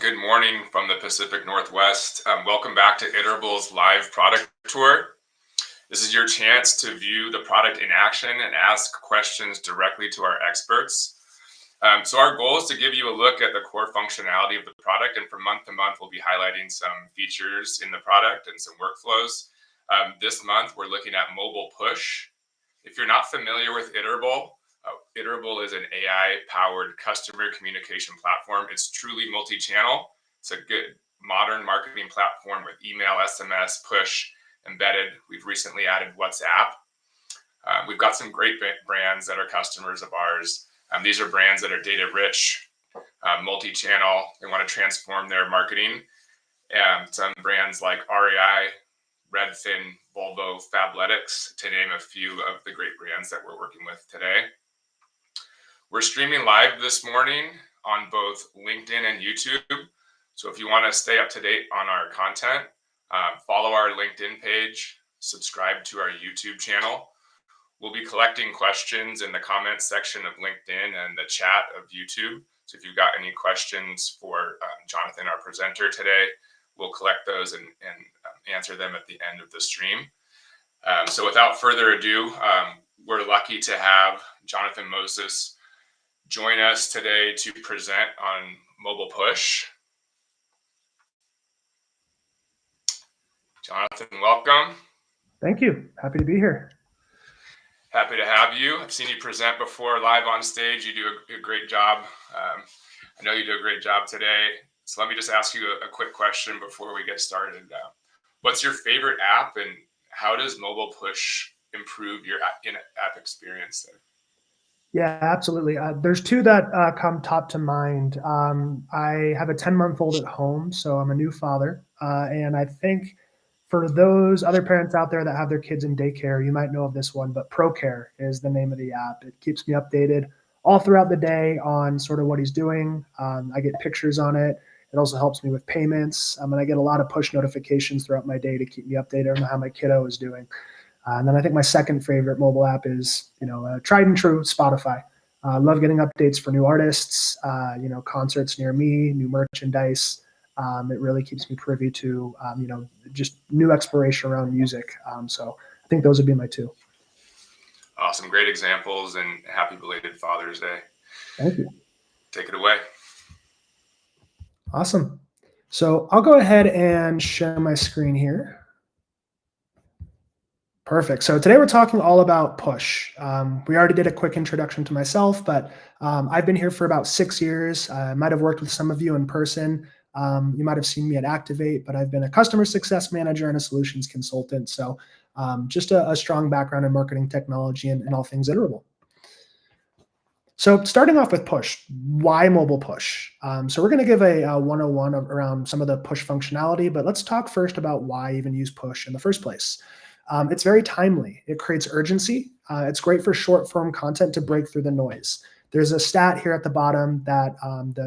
good morning from the Pacific Northwest. Welcome back to Iterable's live product tour. This is your chance to view the product in action and ask questions directly to our experts. So our goal is to give you a look at the core functionality of the product, and from month to month, we'll be highlighting some features in the product and some workflows. This month, we're looking at mobile push. If you're not familiar with Iterable, Iterable is an AI-powered customer communication platform. It's truly multi-channel. It's a good modern marketing platform with email, SMS, push embedded. We've recently added WhatsApp. We've got some great brands that are customers of ours. These are brands that are data-rich, multi-channel. They want to transform their marketing. Some brands like REI, Redfin, Volvo, Fabletics, to name a few of the great brands that we're working with today. We're streaming live this morning on both LinkedIn and YouTube. So if you want to stay up to date on our content, follow our LinkedIn page, subscribe to our YouTube channel. We'll be collecting questions in the comments section of LinkedIn and the chat of YouTube. So if you've got any questions for Jonathan, our presenter today, we'll collect those and answer them at the end of the stream. So without further ado, we're lucky to have Jonathan Moses join us today to present on mobile push. Jonathan, welcome. Thank you. Happy to be here. Happy to have you. I've seen you present before live on stage. You do a great job. I know you do a great job today. So let me just ask you a quick question before we get started. What's your favorite app, and how does mobile push improve your in-app experience there? Yeah, absolutely. There's two that come top to mind. I have a 10-month-old at home, so I'm a new father. And I think for those other parents out there that have their kids in daycare, you might know of this one, but ProCare is the name of the app. It keeps me updated all throughout the day on sort of what he's doing. I get pictures on it. It also helps me with payments. And I get a lot of push notifications throughout my day to keep me updated on how my kiddo is doing. And then I think my second favorite mobile app is, tried and true, Spotify. I love getting updates for new artists, concerts near me, new merchandise. It really keeps me privy to, just new exploration around music. So I think those would be my two. Awesome. Great examples, and happy belated Father's Day. Thank you. Take it away. Awesome. So I'll go ahead and share my screen here. Perfect. So today we're talking all about push. We already did a quick introduction to myself, but I've been here for about 6 years. I might have worked with some of you in person. You might have seen me at Activate, but I've been a customer success manager and a solutions consultant. So just a strong background in marketing technology and all things Iterable. So starting off with push, why mobile push? So we're going to give a 101 around some of the push functionality, but let's talk first about why even use push in the first place. It's very timely. It creates urgency. It's great for short form content to break through the noise. There's a stat here at the bottom that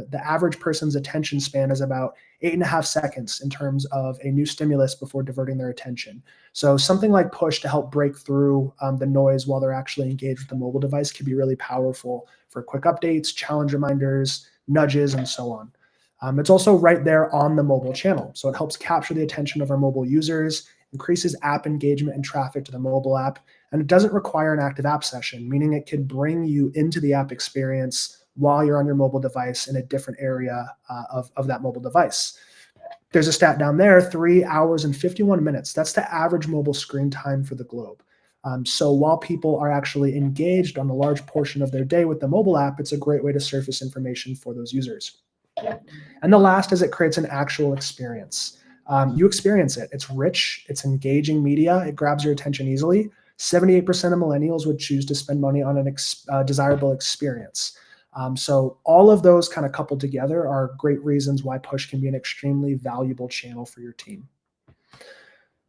the average person's attention span is about 8.5 seconds in terms of a new stimulus before diverting their attention. So something like push to help break through the noise while they're actually engaged with the mobile device can be really powerful for quick updates, challenge reminders, nudges, and so on. It's also right there on the mobile channel. So it helps capture the attention of our mobile users, increases app engagement and traffic to the mobile app, and it doesn't require an active app session, meaning it can bring you into the app experience while you're on your mobile device in a different area of that mobile device. There's a stat down there, 3 hours and 51 minutes. That's the average mobile screen time for the globe. So while people are actually engaged on a large portion of their day with the mobile app, it's a great way to surface information for those users. And the last is it creates an actual experience. You experience it. It's rich. It's engaging media. It grabs your attention easily. 78% of millennials would choose to spend money on a desirable experience. So all of those kind of coupled together are great reasons why push can be an extremely valuable channel for your team.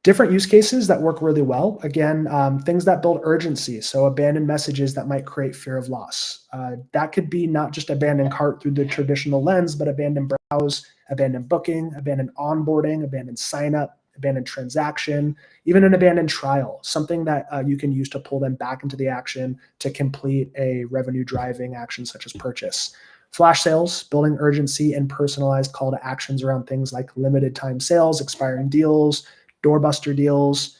Different use cases that work really well. Again, things that build urgency. So abandoned messages that might create fear of loss. That could be not just abandoned cart through the traditional lens, but abandoned browse, abandoned booking, abandoned onboarding, abandoned sign up, abandoned transaction, even an abandoned trial, something that you can use to pull them back into the action to complete a revenue driving action such as purchase. Flash sales, building urgency and personalized call to actions around things like limited time sales, expiring deals, doorbuster deals.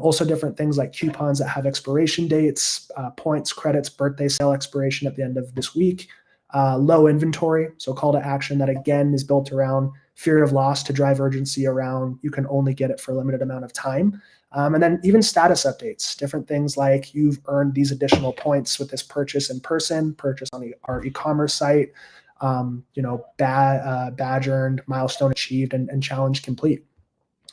Also different things like coupons that have expiration dates, points, credits, birthday sale expiration at the end of this week. Low inventory, so call to action that again is built around fear of loss to drive urgency around you can only get it for a limited amount of time. And then even status updates, different things like you've earned these additional points with this purchase in person, purchase on our e-commerce site, badge earned, milestone achieved, and challenge complete.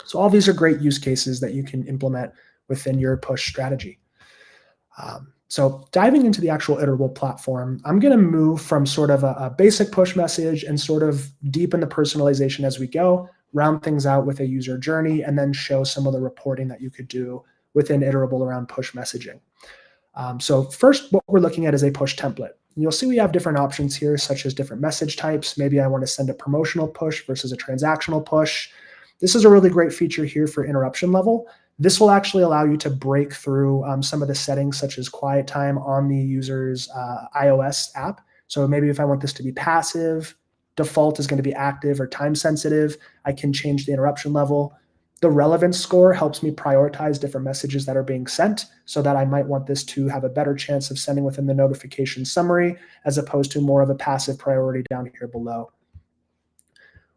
So all these are great use cases that you can implement within your push strategy. So diving into the actual Iterable platform, I'm going to move from sort of a basic push message and sort of deepen the personalization as we go, round things out with a user journey, and then show some of the reporting that you could do within Iterable around push messaging. So first, what we're looking at is a push template. You'll see we have different options here, such as different message types. Maybe I want to send a promotional push versus a transactional push. This is a really great feature here for interruption level. This will actually allow you to break through some of the settings, such as quiet time on the user's iOS app. So maybe if I want this to be passive, default is going to be active or time sensitive, I can change the interruption level. The relevance score helps me prioritize different messages that are being sent so that I might want this to have a better chance of sending within the notification summary as opposed to more of a passive priority down here below.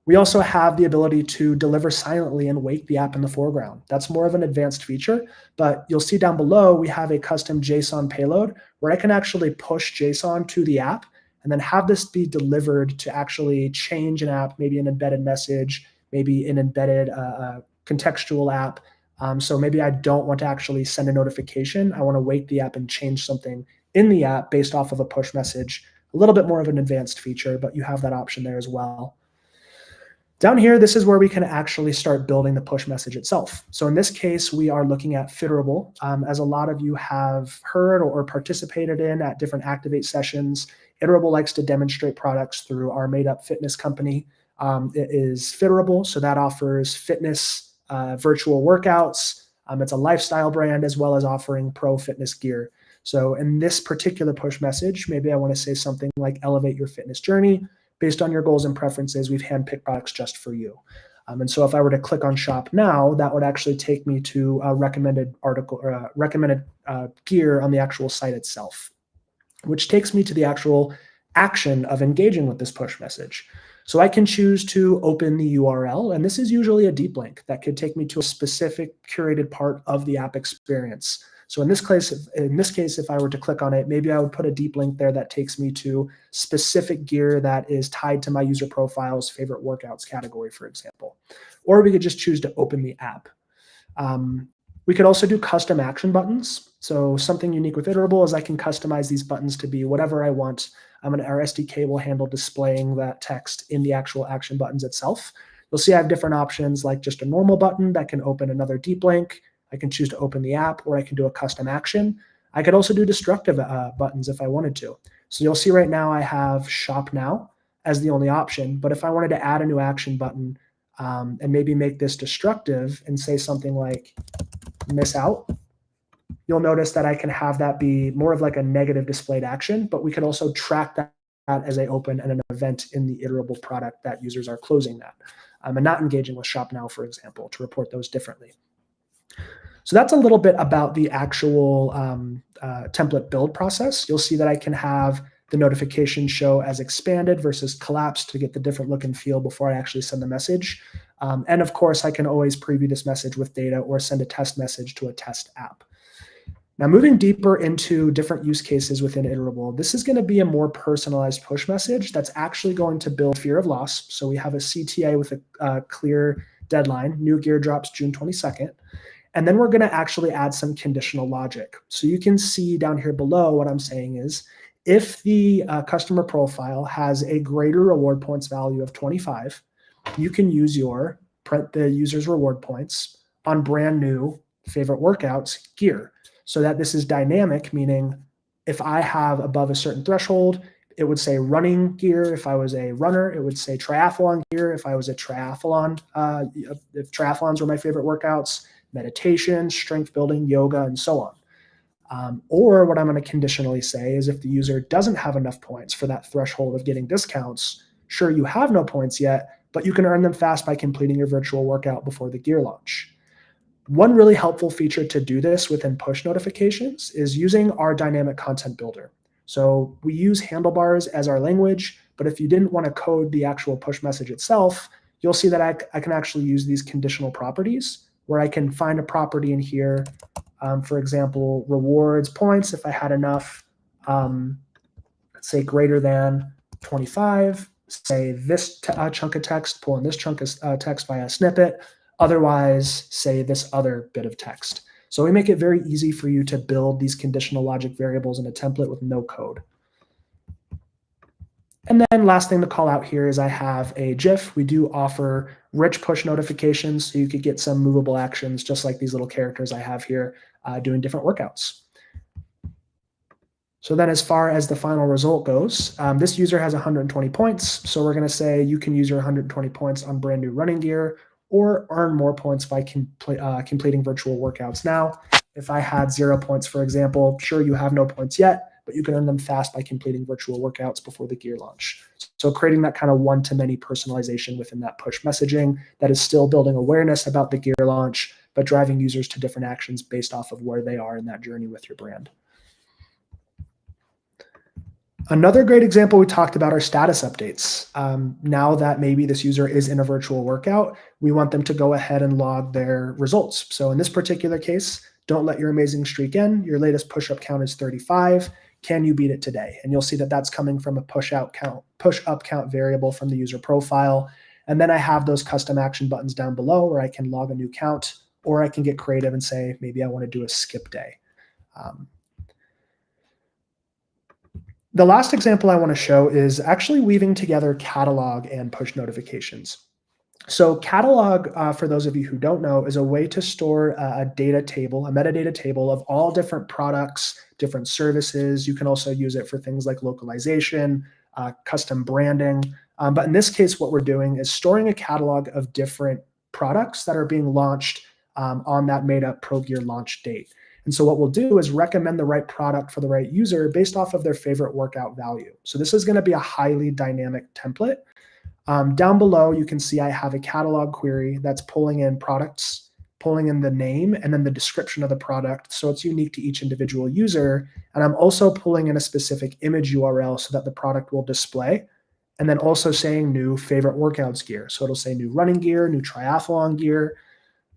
We also have the ability to deliver silently and wake the app in the foreground. That's more of an advanced feature, but you'll see down below, we have a custom JSON payload where I can actually push JSON to the app and then have this be delivered to actually change an app, maybe an embedded message, maybe an embedded contextual app. So maybe I don't want to actually send a notification. I want to wake the app and change something in the app based off of a push message. A little bit more of an advanced feature, but you have that option there as well. Down here, this is where we can actually start building the push message itself. So in this case, we are looking at Iterable. As a lot of you have heard or participated in at different Activate sessions, Iterable likes to demonstrate products through our made-up fitness company. It is Iterable, so that offers fitness virtual workouts. It's a lifestyle brand as well as offering pro fitness gear. So in this particular push message, maybe I want to say something like elevate your fitness journey. Based on your goals and preferences, we've handpicked products just for you. And so if I were to click on shop now, that would actually take me to a recommended article or recommended gear on the actual site itself, which takes me to the actual action of engaging with this push message. So I can choose to open the URL, and this is usually a deep link that could take me to a specific curated part of the app experience. So in this case, if I were to click on it, maybe I would put a deep link there that takes me to specific gear that is tied to my user profile's favorite workouts category, for example. Or we could just choose to open the app. We could also do custom action buttons. So something unique with Iterable is I can customize these buttons to be whatever I want. Our SDK will handle displaying that text in the actual action buttons itself. You'll see I have different options like just a normal button that can open another deep link. I can choose to open the app, or I can do a custom action. I could also do destructive buttons if I wanted to. So you'll see right now I have shop now as the only option, but if I wanted to add a new action button and maybe make this destructive and say something like miss out, you'll notice that I can have that be more of like a negative displayed action, but we can also track that as a open and an event in the Iterable product that users are closing that and not engaging with shop now, for example, to report those differently. So that's a little bit about the actual template build process. You'll see that I can have the notification show as expanded versus collapsed to get the different look and feel before I actually send the message. And of course, I can always preview this message with data or send a test message to a test app. Now, moving deeper into different use cases within Iterable, this is going to be a more personalized push message that's actually going to build fear of loss. So we have a CTA with a clear deadline. New gear drops June 22nd. And then we're going to actually add some conditional logic. So you can see down here below what I'm saying is if the customer profile has a greater reward points value of 25, you can use your print the user's reward points on brand new favorite workouts gear so that this is dynamic, meaning if I have above a certain threshold, it would say running gear. If I was a runner, it would say triathlon gear. If I was a triathlon, if triathlons were my favorite workouts, meditation, strength building, yoga, and so on. Or what I'm going to conditionally say is if the user doesn't have enough points for that threshold of getting discounts, sure, you have no points yet, but you can earn them fast by completing your virtual workout before the gear launch. One really helpful feature to do this within push notifications is using our dynamic content builder. So we use handlebars as our language, but if you didn't want to code the actual push message itself, you'll see that I can actually use these conditional properties where I can find a property in here. For example, rewards points, if I had enough, let's say greater than 25, say this chunk of text, pull in this chunk of text via a snippet, otherwise say this other bit of text. So we make it very easy for you to build these conditional logic variables in a template with no code. And then last thing to call out here is I have a GIF. We do offer rich push notifications, so you could get some movable actions just like these little characters I have here doing different workouts. So then as far as the final result goes, this user has 120 points. So we're going to say you can use your 120 points on brand new running gear or earn more points by completing virtual workouts now. If I had 0 points, for example, sure, you have no points yet, but you can earn them fast by completing virtual workouts before the gear launch. So creating that kind of one-to-many personalization within that push messaging that is still building awareness about the gear launch, but driving users to different actions based off of where they are in that journey with your brand. Another great example we talked about are status updates. Now that maybe this user is in a virtual workout, we want them to go ahead and log their results. So in this particular case, don't let your amazing streak end. Your latest push-up count is 35. Can you beat it today? And you'll see that that's coming from a push-up count variable from the user profile. And then I have those custom action buttons down below where I can log a new count, or I can get creative and say, maybe I want to do a skip day. The last example I want to show is actually weaving together catalog and push notifications. So catalog, for those of you who don't know, is a way to store a data table, a metadata table of all different products, different services. You can also use it for things like localization, custom branding. But in this case, what we're doing is storing a catalog of different products that are being launched on that made up Pro Gear launch date. And so what we'll do is recommend the right product for the right user based off of their favorite workout value. So this is going to be a highly dynamic template. Down below, you can see I have a catalog query that's pulling in products, pulling in the name, and then the description of the product. So it's unique to each individual user. And I'm also pulling in a specific image URL so that the product will display. And then also saying new favorite workouts gear. So it'll say new running gear, new triathlon gear.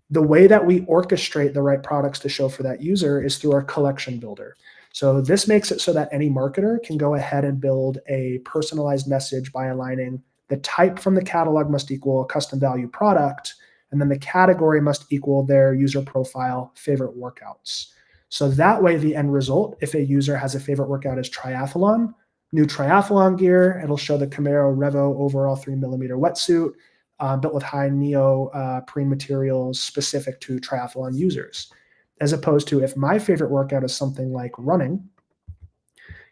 The way that we orchestrate the right products to show for that user is through our collection builder. So this makes it so that any marketer can go ahead and build a personalized message by aligning the type from the catalog must equal a custom value product, and then the category must equal their user profile favorite workouts. So that way the end result, if a user has a favorite workout is triathlon, new triathlon gear, it'll show the Camaro Revo overall 3mm wetsuit, built with high neoprene materials specific to triathlon users. As opposed to if my favorite workout is something like running,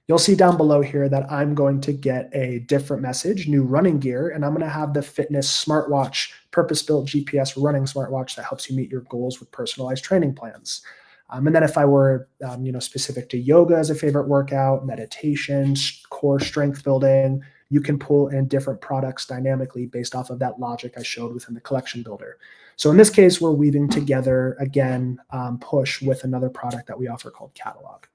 you'll see down below here that I'm going to get a different message, new running gear, and I'm going to have the fitness smartwatch, purpose-built GPS running smartwatch that helps you meet your goals with personalized training plans. And then if I were, specific to yoga as a favorite workout, meditation, core strength building, you can pull in different products dynamically based off of that logic I showed within the collection builder. So in this case, we're weaving together, again, push with another product that we offer called catalog.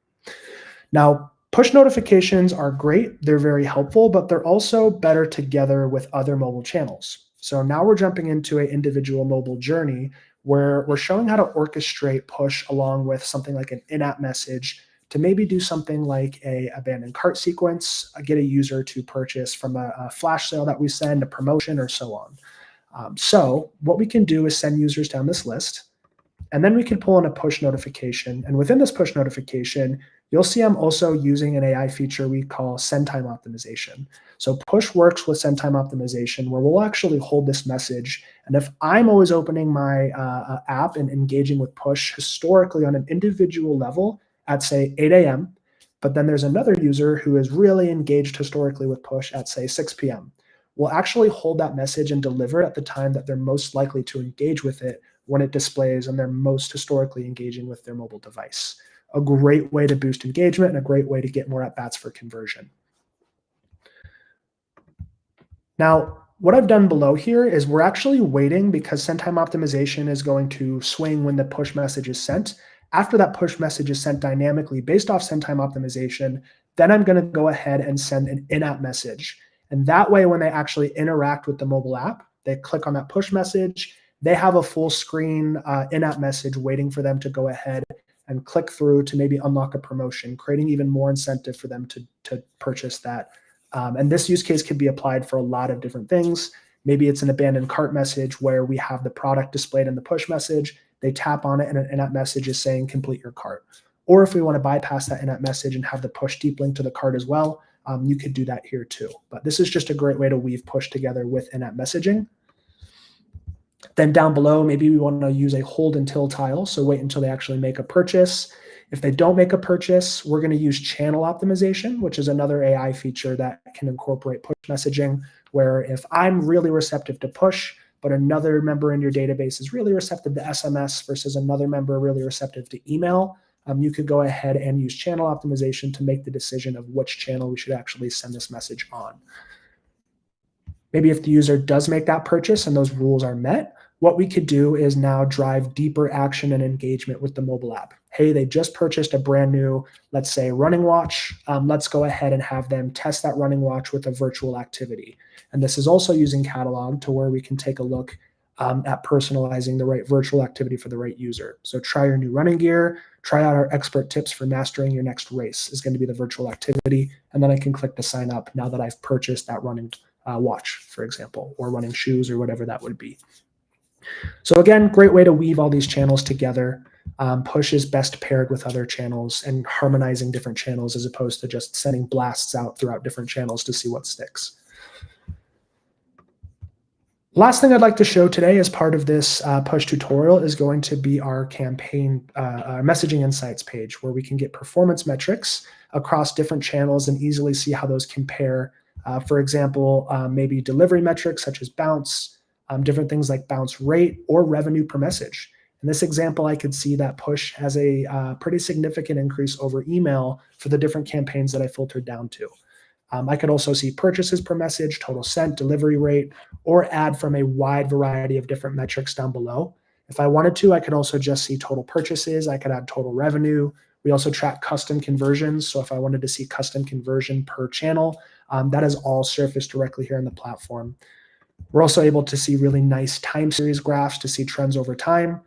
Now, push notifications are great. They're very helpful, but they're also better together with other mobile channels. So now we're jumping into an individual mobile journey where we're showing how to orchestrate push along with something like an in-app message to maybe do something like a abandoned cart sequence, get a user to purchase from a flash sale that we send, a promotion, or so on. So what we can do is send users down this list, and then we can pull in a push notification. And within this push notification, you'll see I'm also using an AI feature we call send time optimization. So push works with send time optimization where we'll actually hold this message. And if I'm always opening my app and engaging with push historically on an individual level at say 8 a.m., but then there's another user who is really engaged historically with push at say 6 p.m., we'll actually hold that message and deliver it at the time that they're most likely to engage with it when it displays and they're most historically engaging with their mobile device. a great way to boost engagement and a great way to get more at-bats for conversion. Now, what I've done below here is we're actually waiting because send time optimization is going to swing when the push message is sent. After that push message is sent dynamically based off send time optimization, then I'm going to go ahead and send an in-app message. And that way, when they actually interact with the mobile app, they click on that push message, they have a full screen in-app message waiting for them to go ahead and click through to maybe unlock a promotion, creating even more incentive for them to purchase that. And this use case can be applied for a lot of different things. Maybe it's an abandoned cart message where we have the product displayed in the push message. They tap on it and an in-app message is saying complete your cart. Or if we want to bypass that in-app message and have the push deep link to the cart as well, you could do that here too. But this is just a great way to weave push together with in-app messaging. Then down below, maybe we want to use a hold until tile. So wait until they actually make a purchase. If they don't make a purchase, we're going to use channel optimization, which is another AI feature that can incorporate push messaging, where if I'm really receptive to push, but another member in your database is really receptive to SMS versus another member really receptive to email, you could go ahead and use channel optimization to make the decision of which channel we should actually send this message on. Maybe if the user does make that purchase and those rules are met, what we could do is now drive deeper action and engagement with the mobile app. Hey, they just purchased a brand new, let's say, running watch. Let's go ahead and have them test that running watch with a virtual activity. And this is also using Catalog to where we can take a look at personalizing the right virtual activity for the right user. So try your new running gear, try out our expert tips for mastering your next race is going to be the virtual activity. And then I can click to sign up now that I've purchased that running watch, for example, or running shoes or whatever that would be. So again, great way to weave all these channels together. Push is best paired with other channels and harmonizing different channels as opposed to just sending blasts out throughout different channels to see what sticks. Last thing I'd like to show today as part of this push tutorial is going to be our campaign messaging insights page, where we can get performance metrics across different channels and easily see how those compare. For example, maybe delivery metrics such as bounce, different things like bounce rate or revenue per message. In this example, I could see that push has a pretty significant increase over email for the different campaigns that I filtered down to. I could also see purchases per message, total sent, delivery rate, or add from a wide variety of different metrics down below. If I wanted to, I could also just see total purchases. I could add total revenue. We also track custom conversions. So if I wanted to see custom conversion per channel, that is all surfaced directly here in the platform. We're also able to see really nice time series graphs to see trends over time.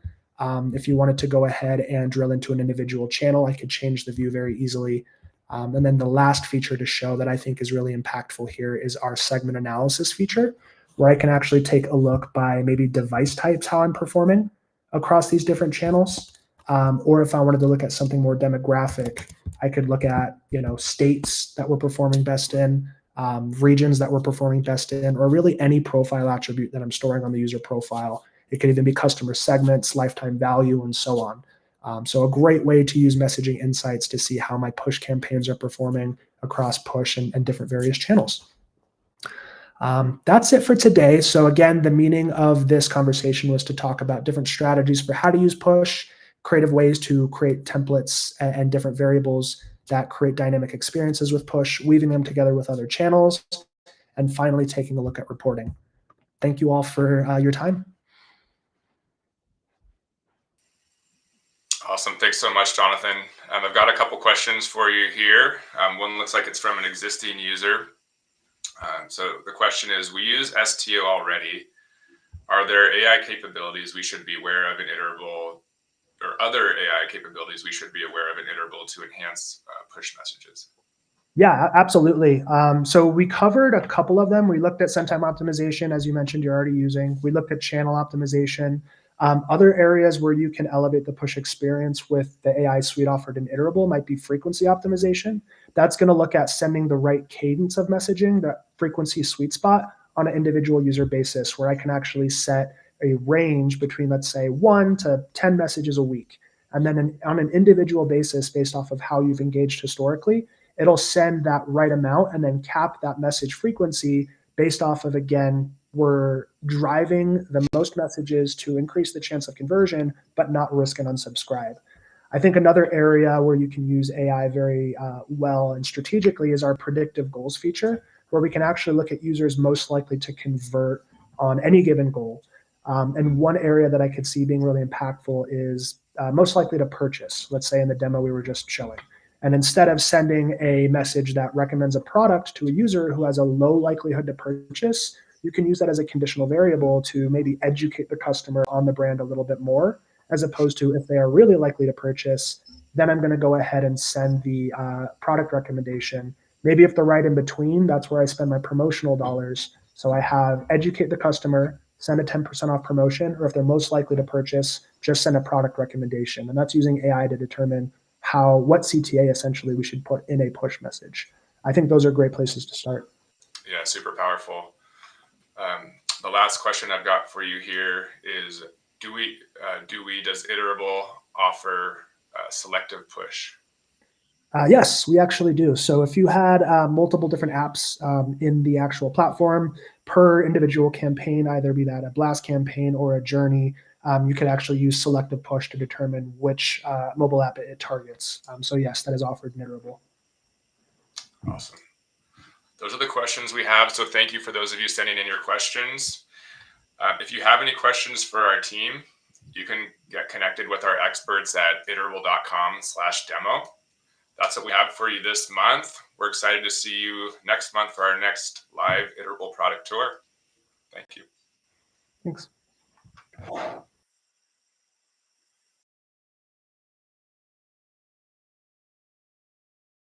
If you wanted to go ahead and drill into an individual channel, I could change the view very easily. And then the last feature to show that I think is really impactful here is our segment analysis feature, where I can actually take a look by maybe device types, how I'm performing across these different channels. Or if I wanted to look at something more demographic, I could look at, states that we're performing best in, regions that we're performing best in, or really any profile attribute that I'm storing on the user profile. It could even be customer segments, lifetime value, and so on. So a great way to use messaging insights to see how my push campaigns are performing across push and different various channels. That's it for today. So again, the meaning of this conversation was to talk about different strategies for how to use push, creative ways to create templates and different variables that create dynamic experiences with push, weaving them together with other channels, and finally taking a look at reporting. Thank you all for your time. Awesome. Thanks so much, Jonathan. I've got a couple questions for you here. One looks like it's from an existing user. So the question is, we use STO already. Are there AI capabilities we should be aware of in Iterable, or other AI capabilities we should be aware of in Iterable to enhance push messages? Yeah, absolutely. So we covered a couple of them. We looked at send time optimization, as you mentioned, you're already using. We looked at channel optimization. Other areas where you can elevate the push experience with the AI suite offered in Iterable might be frequency optimization. That's going to look at sending the right cadence of messaging, that frequency sweet spot on an individual user basis, where I can actually set a range between, let's say, 1 to 10 messages a week. And then on an individual basis, based off of how you've engaged historically, it'll send that right amount and then cap that message frequency based off of, again, we're driving the most messages to increase the chance of conversion, but not risk an unsubscribe. I think another area where you can use AI very well and strategically is our predictive goals feature, where we can actually look at users most likely to convert on any given goal. And one area that I could see being really impactful is most likely to purchase, let's say in the demo we were just showing. And instead of sending a message that recommends a product to a user who has a low likelihood to purchase, you can use that as a conditional variable to maybe educate the customer on the brand a little bit more, as opposed to if they are really likely to purchase, then I'm going to go ahead and send the product recommendation. Maybe if they're right in between, that's where I spend my promotional dollars. So I have educate the customer, send a 10% off promotion, or if they're most likely to purchase, just send a product recommendation. And that's using AI to determine what CTA essentially we should put in a push message. I think those are great places to start. Yeah, super powerful. The last question I've got for you here is: does Iterable offer selective push? Yes, we actually do. So if you had multiple different apps in the actual platform per individual campaign, either be that a blast campaign or a journey, you could actually use selective push to determine which mobile app it targets. So yes, that is offered in Iterable. Awesome. Those are the questions we have. So thank you for those of you sending in your questions. If you have any questions for our team, you can get connected with our experts at iterable.com/demo. That's what we have for you this month. We're excited to see you next month for our next live Iterable product tour. Thank you. Thanks.